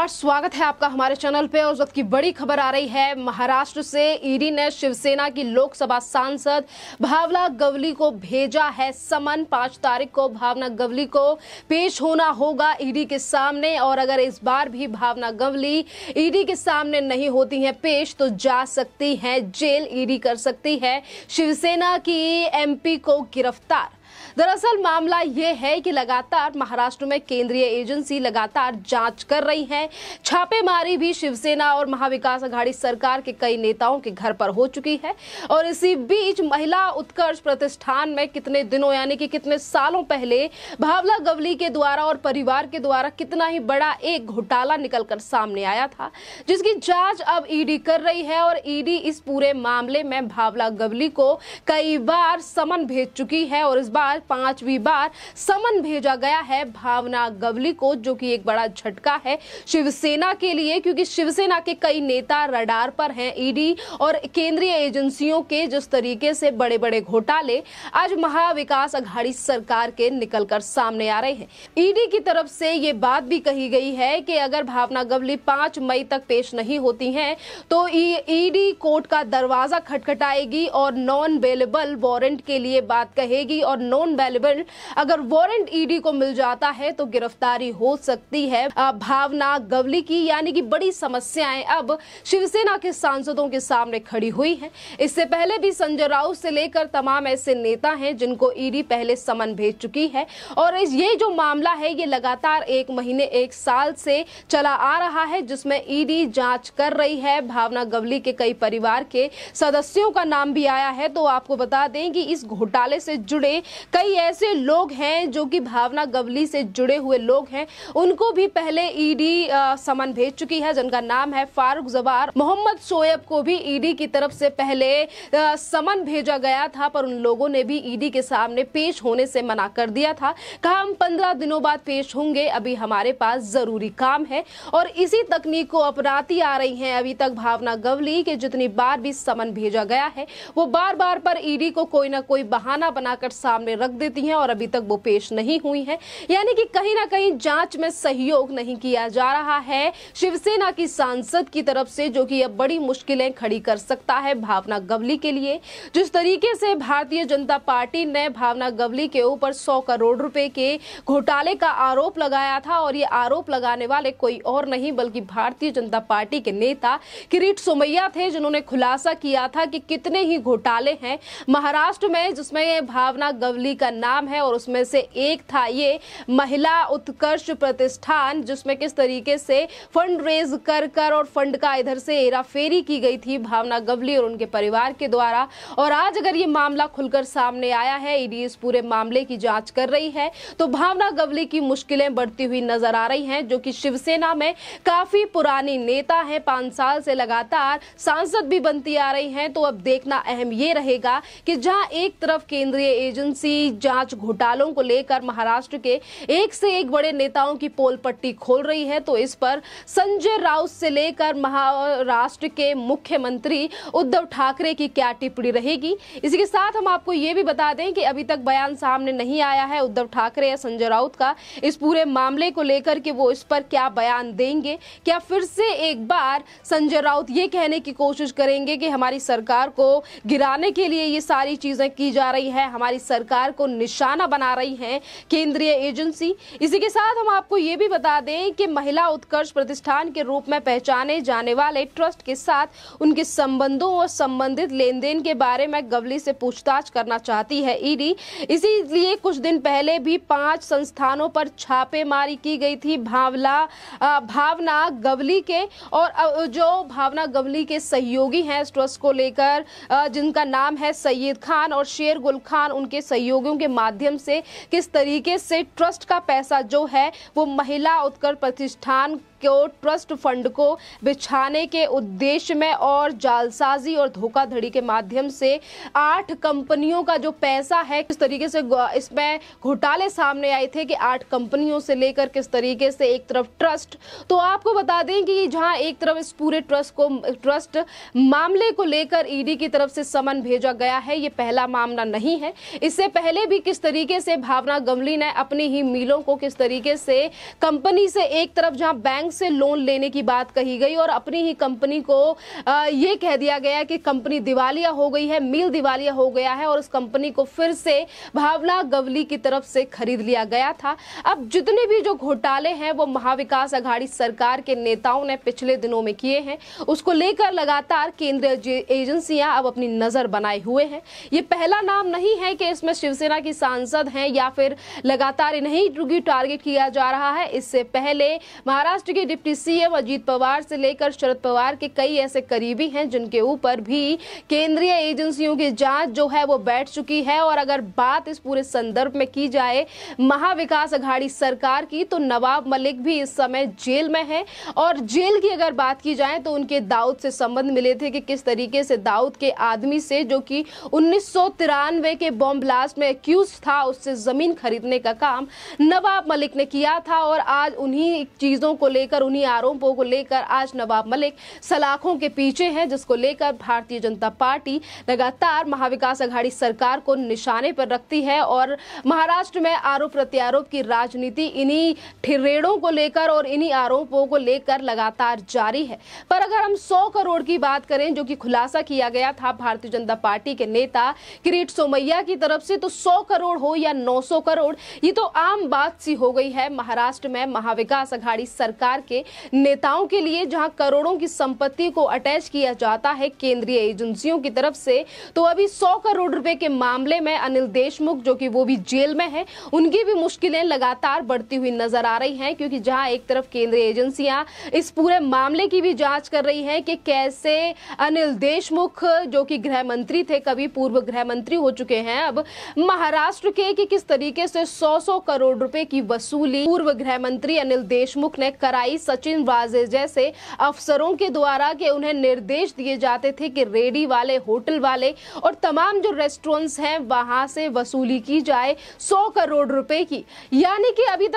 नमस्कार, स्वागत है आपका हमारे चैनल पे। उस वक्त की बड़ी खबर आ रही है महाराष्ट्र से। ईडी ने शिवसेना की लोकसभा सांसद भावना गवली को भेजा है समन। 5 तारीख को भावना गवली को पेश होना होगा ईडी के सामने, और अगर इस बार भी भावना गवली ईडी के सामने नहीं होती हैं पेश तो जा सकती हैं जेल। ईडी कर सकती है शिवसेना की एमपी को गिरफ्तार। दरअसल मामला ये है कि लगातार महाराष्ट्र में केंद्रीय एजेंसी लगातार जांच कर रही है। छापेमारी भी शिवसेना और महाविकास आघाड़ी सरकार के कई नेताओं के घर पर हो चुकी है। और इसी बीच महिला उत्कर्ष प्रतिष्ठान में कितने दिनों यानी कि कितने सालों पहले भावना गवली के द्वारा और परिवार के द्वारा कितना ही बड़ा एक घोटाला निकलकर सामने आया था, जिसकी जांच अब ईडी कर रही है। और ईडी इस पूरे मामले में भावना गवली को कई बार समन भेज चुकी है, और इस बार 5वीं बार समन भेजा गया है भावना गवली को, जो कि एक बड़ा झटका है शिवसेना के लिए, क्योंकि शिवसेना के कई नेता रडार पर हैं। ईडी और केंद्रीय एजेंसियों के जिस तरीके से बड़े बड़े घोटाले आज महाविकास आघाड़ी सरकार के निकलकर सामने आ रहे हैं। ईडी की तरफ से ये बात भी कही गई है कि अगर भावना गवली 5 मई तक पेश नहीं होती हैं तो ईडी कोर्ट का दरवाजा खटखटाएगी और नॉन बेलेबल वारंट के लिए बात कहेगी। और नॉन बेलेबल अगर वारंट ईडी को मिल जाता है तो गिरफ्तारी हो सकती है भावना गवली की। यानी कि बड़ी समस्याएं अब शिवसेना के सांसदों के सामने खड़ी हुई हैं। इससे पहले भी संजय राउत से लेकर तमाम ऐसे नेता हैं जिनको ईडी पहले समन भेज चुकी है। और ये जो मामला है ये लगातार 1 महीने 1 साल से चला आ रहा है, जिसमें ईडी जांच कर रही है। भावना गवली के कई परिवार के सदस्यों का नाम भी आया है। तो आपको बता दें कि इस घोटाले से जुड़े कई ऐसे लोग हैं जो कि भावना गवली से जुड़े हुए लोग हैं, उनको भी पहले ईडी समन भेज चुकी है, जिनका नाम है फारूक जबार। मोहम्मद शोएब को भी ईडी की तरफ से पहले समन भेजा गया था, पर उन लोगों ने भी ईडी के सामने पेश होने से मना कर दिया था। कहा हम 15 दिनों बाद पेश होंगे, अभी हमारे पास जरूरी काम है। और इसी तकनीक को अपनाती आ रही हैं अभी तक भावना गवली के। जितनी बार भी समन भेजा गया है वो बार बार पर ईडी को कोई ना कोई बहाना बनाकर सामने रख देती हैं, और अभी तक वो पेश नहीं हुई हैं। यानी कि कहीं ना कहीं जांच में सहयोग नहीं किया जा रहा है शिवसेना की सांसद की तरफ से, जो कि अब बड़ी मुश्किलें खड़ी कर सकता है भावना गवली के लिए। जिस तरीके से भारतीय जनता पार्टी ने भावना गवली के ऊपर 100 करोड़ रुपए के घोटाले का आरोप लगाया था, और ये आरोप लगाने वाले कोई और नहीं बल्कि भारतीय जनता पार्टी के नेता किरीट सोमैया थे, जिन्होंने खुलासा किया था कि कितने ही घोटाले हैं महाराष्ट्र में जिसमें भावना गवली का नाम है। और उसमें से एक था ये महिला उत्कर्ष प्रतिष्ठान, जिसमें किस तरीके से फंड रेज कर और फंड का इधर से हेराफेरी की गई थी भावना गवली और उनके परिवार के द्वारा। और आज अगर ये मामला खुलकर सामने आया है, ईडी इस पूरे मामले की जांच कर रही है, तो भावना गवली की मुश्किलें बढ़ती हुई नजर आ रही हैं, जो कि शिवसेना में काफी पुरानी नेता है, 5 साल से लगातार सांसद भी बनती आ रही हैं। तो अब देखना अहम ये रहेगा कि जहां एक तरफ केंद्रीय एजेंसी जांच घोटालों को लेकर महाराष्ट्र के एक से एक बड़े नेताओं की पोल पट्टी खोल रही है, तो इस पर संजय राउत से लेकर महाराष्ट्र के मुख्यमंत्री उद्धव ठाकरे की क्या टिप्पणी रहेगी। इसी के साथ हम आपको ये भी बता दें कि अभी तक बयान सामने नहीं आया है उद्धव ठाकरे या संजय राउत का इस पूरे मामले को लेकर कि वो इस पर क्या बयान देंगे। क्या फिर से एक बार संजय राउत ये कहने की कोशिश करेंगे कि हमारी सरकार को गिराने के लिए ये सारी चीजें की जा रही है, हमारी सरकार को निशाना बना रही है केंद्रीय एजेंसी। इसी के साथ हम आपको ये भी बता दें कि महिला उत्कर्ष प्रतिष्ठान के रूप में पहचाने जाने वाले ट्रस्ट के साथ उनके संबंधों और संबंधित लेन देन के बारे में गवली से पूछताछ करना चाहती है ईडी। इसीलिए कुछ दिन पहले भी 5 संस्थानों पर छापेमारी की गई थी भावना गवली के। और जो भावना गवली के सहयोगी हैं इस ट्रस्ट को लेकर, जिनका नाम है सैयद खान और शेर गुल खान, उनके सहयोगियों के माध्यम से किस तरीके से ट्रस्ट का पैसा जो है वो महिला उत्कर्ष प्रतिष्ठान को ट्रस्ट फंड को बिछाने के उद्देश्य में और जालसाजी और धोखाधड़ी के माध्यम से 8 कंपनियों का जो पैसा है किस तरीके से इसमें घोटाले सामने आए थे कि 8 कंपनियों से लेकर किस तरीके से एक तरफ ट्रस्ट। तो आपको बता दें कि जहां एक तरफ इस पूरे ट्रस्ट मामले को लेकर ईडी की तरफ से समन भेजा गया है, ये पहला मामला नहीं है। इससे पहले भी किस तरीके से भावना गवली ने अपनी ही मिलों को किस तरीके से कंपनी से एक तरफ जहां बैंक बैंक से लोन लेने की बात कही गई और अपनी ही कंपनी को ये कह दिया गया कि कंपनी दिवालिया हो गई है, मिल दिवालिया हो गया है और उस कंपनी को फिर से भावना गवली की तरफ से खरीद लिया गया था। अब जितने भी जो घोटाले हैं वो महाविकास अघाड़ी सरकार के नेताओं ने पिछले दिनों में किए हैं, उसको लेकर लगातार केंद्रीय एजेंसियां अब अपनी नजर बनाए हुए हैं। ये पहला नाम नहीं है कि इसमें शिवसेना की सांसद हैं या फिर लगातार इन्हीं टारगेट किया जा रहा है। इससे पहले महाराष्ट्र के डिप्टी सीएम अजीत पवार से लेकर शरद पवार के कई ऐसे करीबी हैं जिनके ऊपर भी केंद्रीय एजेंसियों की जांच जो है वो बैठ चुकी है। और अगर बात इस पूरे संदर्भ में की जाए महाविकास अघाड़ी सरकार की, तो नवाब मलिक भी इस समय जेल में है। और जेल की अगर बात की जाए तो उनके दाऊद से संबंध मिले थे कि किस तरीके से दाऊद के आदमी से, जो कि 1993 के बॉम्ब ब्लास्ट में एक्यूज था, उससे जमीन खरीदने का काम नवाब मलिक ने किया था। और आज उन्हीं चीजों को लेकर, उन्हीं आरोपों को लेकर आज नवाब मलिक सलाखों के पीछे हैं, जिसको लेकर भारतीय जनता पार्टी लगातार महाविकास अघाड़ी सरकार को निशाने पर रखती है। और महाराष्ट्र में आरोप प्रत्यारोप की राजनीति इन्हीं ठिरेड़ों को लेकर और इन्हीं आरोपों को लेकर लगातार जारी है। पर अगर हम 100 करोड़ की बात करें, जो कि खुलासा किया गया था भारतीय जनता पार्टी के नेता किरीट सोमैया की तरफ से, तो 100 करोड़ हो या 900 करोड़, ये तो आम बात सी हो गई है महाराष्ट्र में महाविकास अघाड़ी सरकार के नेताओं के लिए, जहां करोड़ों की संपत्ति को अटैच किया जाता है केंद्रीय एजेंसियों की तरफ से। तो अभी 100 करोड़ रुपए के मामले में अनिल देशमुख, जो कि वो भी जेल में है, उनकी भी मुश्किलें लगातार बढ़ती हुई नजर आ रही हैं। क्योंकि जहां एक तरफ केंद्रीय एजेंसियां इस पूरे मामले की भी जांच कर रही हैं कि कैसे अनिल देशमुख, जो कि गृह मंत्री थे, कभी पूर्व गृह मंत्री हो चुके हैं अब महाराष्ट्र के, कि किस तरीके से 100 करोड़ रुपए की वसूली पूर्व गृह मंत्री अनिल देशमुख ने कराई सचिन वाजे जैसे अफसरों के द्वारा, कि उन्हें निर्देश दिए जाते थे कि रेडी वाले, होटल वाले और तमाम जो रेस्टोरेंट्स हैं वहां से वसूली की जाए 100 करोड़ रुपए की। यानी कि अभी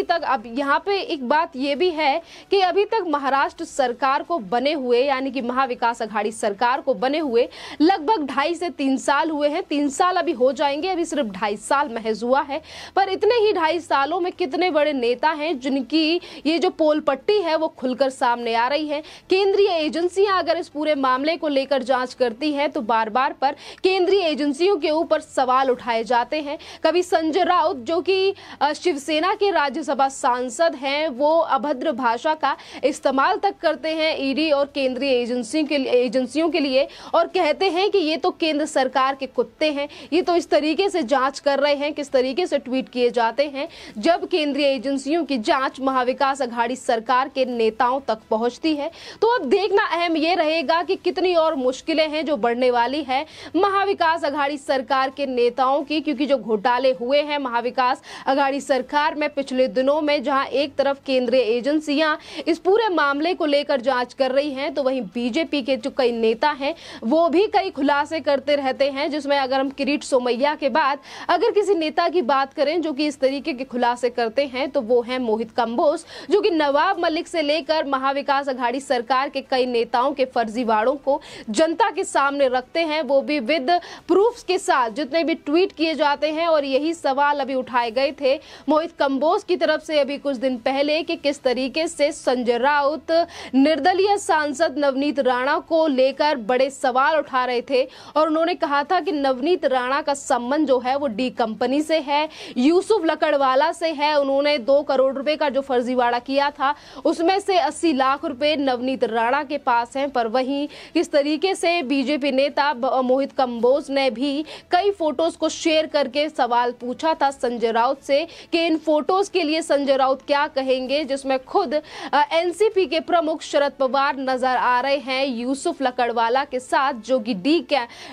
तक अब यहाँ पे एक बात ये भी है कि अभी तक महाराष्ट्र सरकार को बने हुए, यानी कि महाविकास अघाड़ी सरकार को बने हुए लगभग 2.5 से 3 साल हुए हैं। 3 साल अभी हो जाएंगे, अभी सिर्फ 2.5 साल महज हुआ है। पर इतने ही 2.5 सालों में कितने बड़े नेता हैं जिनकी ये जो पोल पट्टी है वो खुलकर सामने आ रही है। केंद्रीय एजेंसियां अगर इस पूरे मामले को लेकर जांच करती है तो बार बार पर केंद्रीय एजेंसियों के ऊपर सवाल उठाए जाते हैं। कभी संजय राउत, जो कि शिवसेना के राज्यसभा सांसद हैं, वो अभद्र भाषा का इस्तेमाल तक करते हैं ईडी और केंद्रीय एजेंसियों के लिए, और कहते हैं कि ये तो केंद्र सरकार के कुत्ते हैं, ये तो इस तरीके से जांच कर रहे हैं, किस तरीके से ट्वीट किए जाते हैं जब केंद्रीय एजेंसियों की जांच महाविकास अघाड़ी सरकार के नेताओं तक पहुंचती है। तो अब देखना अहम ये रहेगा कि कितनी और मुश्किलें हैं जो बढ़ने वाली है महाविकास अघाड़ी सरकार के नेताओं की, क्योंकि जो घोटाले हुए हैं महाविकास अघाड़ी सरकार में पिछले दिनों में, जहां एक तरफ केंद्रीय एजेंसियां इस पूरे मामले को लेकर जांच कर रही हैं, तो वहीं बीजेपी के जो कई नेता हैं वो भी कई खुलासे करते रहते हैं। जिसमें अगर हम किरीट सोमैया के बाद अगर किसी नेता की बात करें जो कि इस तरीके के खुलासे करते हैं, तो वो है मोहित कंबोज, जो कि नवाब मलिक से लेकर महाविकास अघाड़ी सरकार के कई नेताओं के फर्जीवाड़ों को जनता के सामने रखते हैं, वो भी विद प्रूफ्स के साथ, जितने भी ट्वीट किए जाते हैं। और यही सवाल अभी उठाए गए थे मोहित कंबोज की तरफ से अभी कुछ दिन पहले कि किस तरीके से संजय राउत निर्दलीय सांसद नवनीत राणा को लेकर बड़े सवाल उठा रहे थे। और उन्होंने कहा था कि नवनीत राणा का संबंध जो है वो डी कंपनी से है, यूसुफ लकड़वाला से है। उन्होंने 2 करोड़ रुपए का जो फर्जीवाड़ा किया था उसमें से 80 लाख रुपए नवनीत राणा के पास हैं। पर वहीं किस तरीके से बीजेपी नेता मोहित कंबोज ने भी कई फोटोज को शेयर करके सवाल पूछा था संजय राउत से कि इन फोटोज के लिए संजय राउत क्या कहेंगे, जिसमें खुद एनसीपी के प्रमुख शरद पवार नजर आ रहे हैं यूसुफ लकड़वाला के साथ, जो कि डी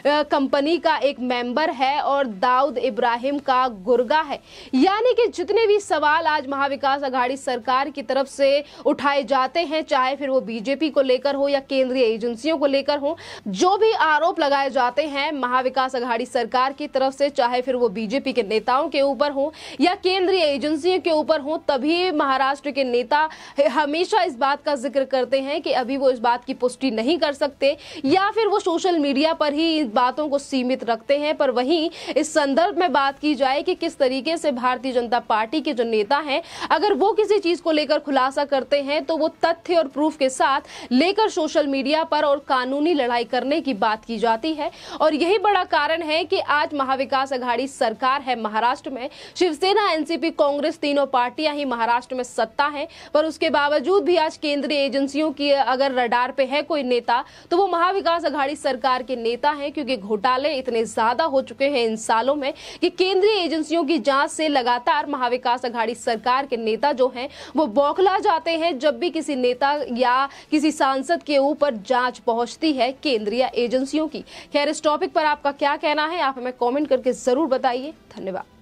कंपनी का एक मेंबर है और दाऊद इब्राहिम का गुर्गा है। यानी कि जितने भी सवाल आज महाविकास अघाड़ी सरकार की तरफ से उठाए जाते हैं, चाहे फिर वो बीजेपी को लेकर हो या केंद्रीय एजेंसियों को लेकर हो, जो भी आरोप लगाए जाते हैं महाविकास अघाड़ी सरकार की तरफ से, चाहे फिर वो बीजेपी के नेताओं के ऊपर हो या केंद्रीय एजेंसियों के ऊपर हो, तभी महाराष्ट्र के नेता हमेशा इस बात का जिक्र करते हैं कि अभी वो इस बात की पुष्टि नहीं कर सकते या फिर वो सोशल मीडिया पर ही इन बातों को सीमित रखते हैं। पर वहीं इस संदर्भ में बात की जाए कि किस तरीके से भारतीय जनता पार्टी के जो नेता हैं, अगर वो किसी चीज को लेकर खुलासा करते हैं तो वो तथ्य और प्रूफ के साथ लेकर सोशल मीडिया पर और कानूनी लड़ाई करने की बात की जाती है। और यही बड़ा कारण है कि आज महाविकास अघाड़ी सरकार है महाराष्ट्र में। शिवसेना, एनसीपी, कांग्रेस तीनों पार्टियां ही महाराष्ट्र में सत्ता है, पर उसके बावजूद भी आज केंद्रीय एजेंसियों की अगर रडार पे है कोई नेता तो वो महाविकास अघाड़ी सरकार के नेता हैं, क्योंकि घोटाले इतने ज्यादा हो चुके हैं इन सालों में कि केंद्रीय एजेंसियों की जांच से लगातार महाविकास अघाड़ी सरकार के नेता जो हैं वो बौखला जाते हैं जब भी किसी नेता या किसी सांसद के ऊपर जांच पहुंचती है केंद्रीय एजेंसियों की। खैर, इस टॉपिक पर आपका क्या कहना है आप हमें कमेंट करके जरूर बताइए। धन्यवाद।